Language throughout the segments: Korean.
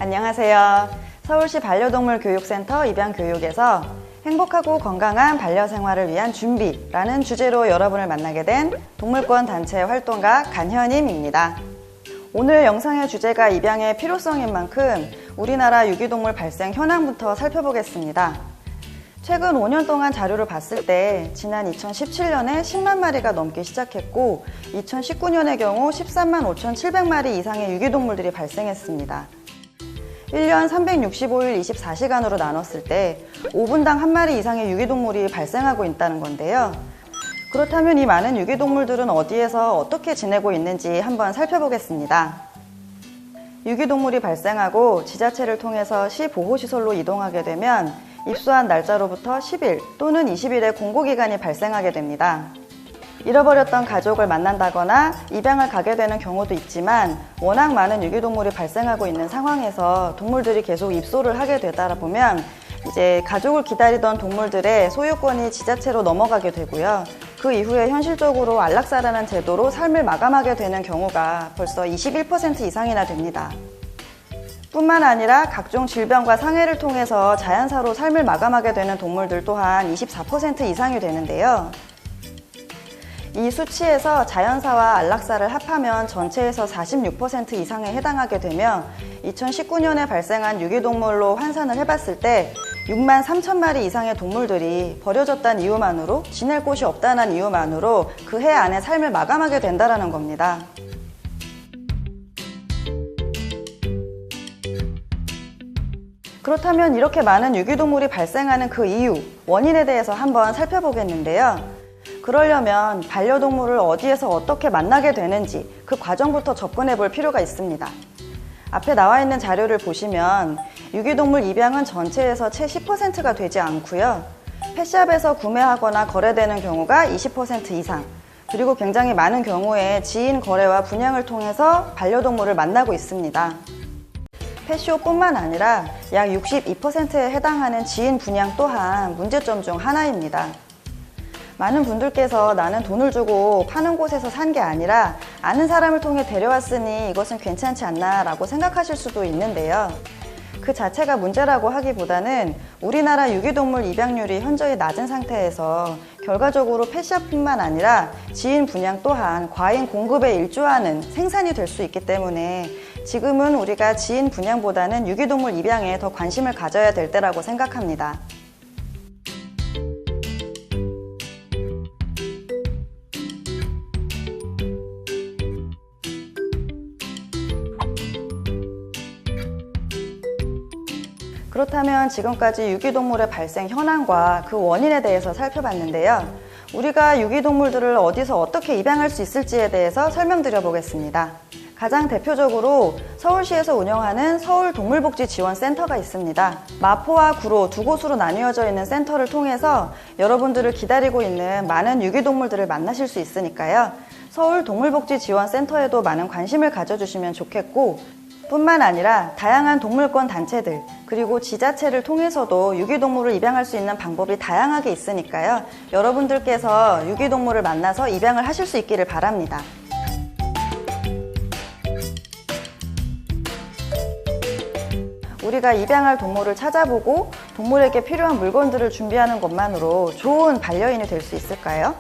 안녕하세요. 서울시 반려동물 교육센터 입양교육에서 행복하고 건강한 반려생활을 위한 준비라는 주제로 여러분을 만나게 된 동물권 단체 활동가 간현임입니다. 오늘 영상의 주제가 입양의 필요성인 만큼 우리나라 유기동물 발생 현황부터 살펴보겠습니다. 최근 5년 동안 자료를 봤을 때 지난 2017년에 10만 마리가 넘기 시작했고 2019년의 경우 13만 5,700마리 이상의 유기동물들이 발생했습니다. 1년 365일 24시간으로 나눴을 때 5분당 한 마리 이상의 유기동물이 발생하고 있다는 건데요. 그렇다면 이 많은 유기동물들은 어디에서 어떻게 지내고 있는지 한번 살펴보겠습니다. 유기동물이 발생하고 지자체를 통해서 시 보호시설로 이동하게 되면 입소한 날짜로부터 10일 또는 20일의 공고기간이 발생하게 됩니다. 잃어버렸던 가족을 만난다거나 입양을 가게 되는 경우도 있지만 워낙 많은 유기동물이 발생하고 있는 상황에서 동물들이 계속 입소를 하게 되다 보면 이제 가족을 기다리던 동물들의 소유권이 지자체로 넘어가게 되고요. 그 이후에 현실적으로 안락사라는 제도로 삶을 마감하게 되는 경우가 벌써 21% 이상이나 됩니다. 뿐만 아니라 각종 질병과 상해를 통해서 자연사로 삶을 마감하게 되는 동물들 또한 24% 이상이 되는데요. 이 수치에서 자연사와 안락사를 합하면 전체에서 46% 이상에 해당하게 되며 2019년에 발생한 유기동물로 환산을 해봤을 때 6만 3천 마리 이상의 동물들이 버려졌다는 이유만으로 지낼 곳이 없다는 이유만으로 그 해 안에 삶을 마감하게 된다는 겁니다. 그렇다면 이렇게 많은 유기동물이 발생하는 그 이유, 원인에 대해서 한번 살펴보겠는데요. 그러려면 반려동물을 어디에서 어떻게 만나게 되는지 그 과정부터 접근해 볼 필요가 있습니다. 앞에 나와 있는 자료를 보시면 유기동물 입양은 전체에서 채 10%가 되지 않고요. 펫샵에서 구매하거나 거래되는 경우가 20% 이상, 그리고 굉장히 많은 경우에 지인 거래와 분양을 통해서 반려동물을 만나고 있습니다. 펫쇼뿐만 아니라 약 62%에 해당하는 지인 분양 또한 문제점 중 하나입니다. 많은 분들께서 나는 돈을 주고 파는 곳에서 산 게 아니라 아는 사람을 통해 데려왔으니 이것은 괜찮지 않나 라고 생각하실 수도 있는데요. 그 자체가 문제라고 하기보다는 우리나라 유기동물 입양률이 현저히 낮은 상태에서 결과적으로 펫샵뿐만 아니라 지인 분양 또한 과잉 공급에 일조하는 생산이 될 수 있기 때문에 지금은 우리가 지인 분양보다는 유기동물 입양에 더 관심을 가져야 될 때라고 생각합니다. 그렇다면 지금까지 유기동물의 발생 현황과 그 원인에 대해서 살펴봤는데요. 우리가 유기동물들을 어디서 어떻게 입양할 수 있을지에 대해서 설명드려 보겠습니다. 가장 대표적으로 서울시에서 운영하는 서울동물복지지원센터가 있습니다. 마포와 구로 두 곳으로 나뉘어져 있는 센터를 통해서 여러분들을 기다리고 있는 많은 유기동물들을 만나실 수 있으니까요. 서울동물복지지원센터에도 많은 관심을 가져주시면 좋겠고 뿐만 아니라 다양한 동물권 단체들 그리고 지자체를 통해서도 유기동물을 입양할 수 있는 방법이 다양하게 있으니까요. 여러분들께서 유기동물을 만나서 입양을 하실 수 있기를 바랍니다. 우리가 입양할 동물을 찾아보고 동물에게 필요한 물건들을 준비하는 것만으로 좋은 반려인이 될 수 있을까요?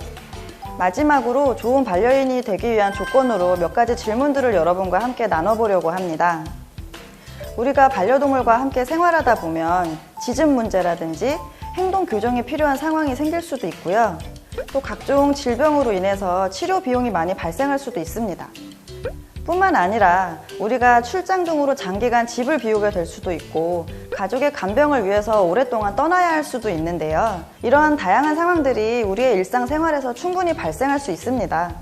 마지막으로 좋은 반려인이 되기 위한 조건으로 몇 가지 질문들을 여러분과 함께 나눠보려고 합니다. 우리가 반려동물과 함께 생활하다 보면 짖음 문제라든지 행동 교정이 필요한 상황이 생길 수도 있고요. 또 각종 질병으로 인해서 치료 비용이 많이 발생할 수도 있습니다. 뿐만 아니라 우리가 출장 등으로 장기간 집을 비우게 될 수도 있고 가족의 간병을 위해서 오랫동안 떠나야 할 수도 있는데요. 이러한 다양한 상황들이 우리의 일상생활에서 충분히 발생할 수 있습니다.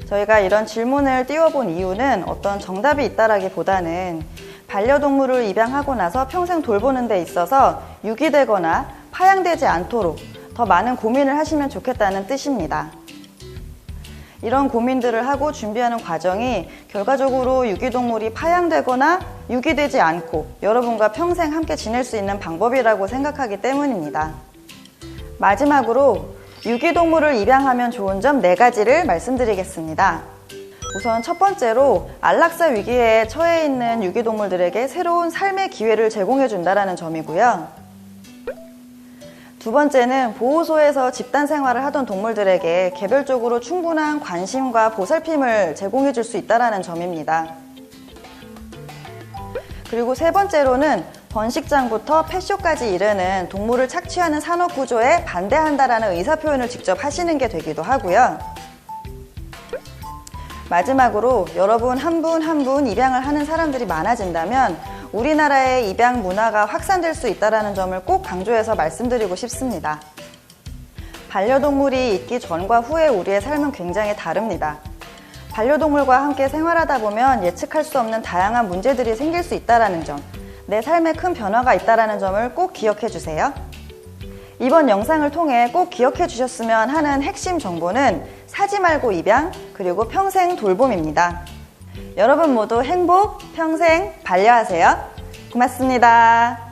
저희가 이런 질문을 띄워본 이유는 어떤 정답이 있다라기보다는 반려동물을 입양하고 나서 평생 돌보는 데 있어서 유기되거나 파양되지 않도록 더 많은 고민을 하시면 좋겠다는 뜻입니다. 이런 고민들을 하고 준비하는 과정이 결과적으로 유기동물이 파양되거나 유기되지 않고 여러분과 평생 함께 지낼 수 있는 방법이라고 생각하기 때문입니다. 마지막으로 유기동물을 입양하면 좋은 점 4가지를 말씀드리겠습니다. 우선 첫 번째로 안락사 위기에 처해 있는 유기동물들에게 새로운 삶의 기회를 제공해 준다는 점이고요. 두 번째는 보호소에서 집단 생활을 하던 동물들에게 개별적으로 충분한 관심과 보살핌을 제공해 줄 수 있다는 점입니다. 그리고 세 번째로는 번식장부터 펫쇼까지 이르는 동물을 착취하는 산업 구조에 반대한다라는 의사표현을 직접 하시는 게 되기도 하고요. 마지막으로 여러분 한 분 한 분 입양을 하는 사람들이 많아진다면 우리나라의 입양 문화가 확산될 수 있다는 점을 꼭 강조해서 말씀드리고 싶습니다. 반려동물이 있기 전과 후의 우리의 삶은 굉장히 다릅니다. 반려동물과 함께 생활하다 보면 예측할 수 없는 다양한 문제들이 생길 수 있다는 점, 내 삶에 큰 변화가 있다는 점을 꼭 기억해 주세요. 이번 영상을 통해 꼭 기억해 주셨으면 하는 핵심 정보는 사지 말고 입양, 그리고 평생 돌봄입니다. 여러분 모두 행복, 평생 반려하세요. 고맙습니다.